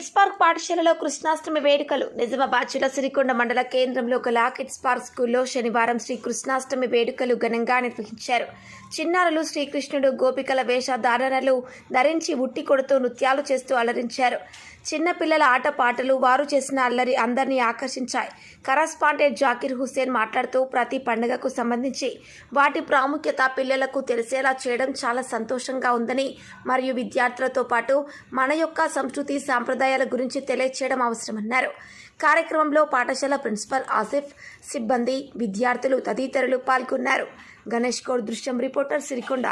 Kids park పాఠశాలలో కృష్ణాష్టమి వేడుకలు. నిజామాబాద్ జిల్లా సిరికొండ మండల కేంద్రంలో గల కిడ్స్ పార్క్ స్కూల్లో శనివారం శ్రీ కృష్ణాష్టమి వేడుకలు ఘనంగా నిర్వహించారు. చిన్నారులు శ్రీకృష్ణుడు గోపికల వేషధారణలు ధరించి ఉట్టి కొడుతూ నృత్యాలు చేస్తూ అలరించారు. చిన్నపిల్లల ఆటపాటలు వారు చేసిన అల్లరి అందరినీ ఆకర్షించాయి. కరస్పాండెంట్ జాకీర్ హుస్సేన్ మాట్లాడుతూ ప్రతి పండుగకు సంబంధించి వాటి ప్రాముఖ్యత పిల్లలకు తెలిసేలా చేయడం చాలా సంతోషంగా ఉందని, మరియు విద్యార్థులతో పాటు మన యొక్క సంస్కృతి సాంప్రదాయాల గురించి తెలియచేయడం అవసరమన్నారు. కార్యక్రమంలో పాఠశాల ప్రిన్సిపల్ ఆసిఫ్, సిబ్బంది, విద్యార్థులు తదితరులు పాల్గొన్నారు. గణేష్ గౌడ్, దృశ్యం రిపోర్టర్, సిరికొండ.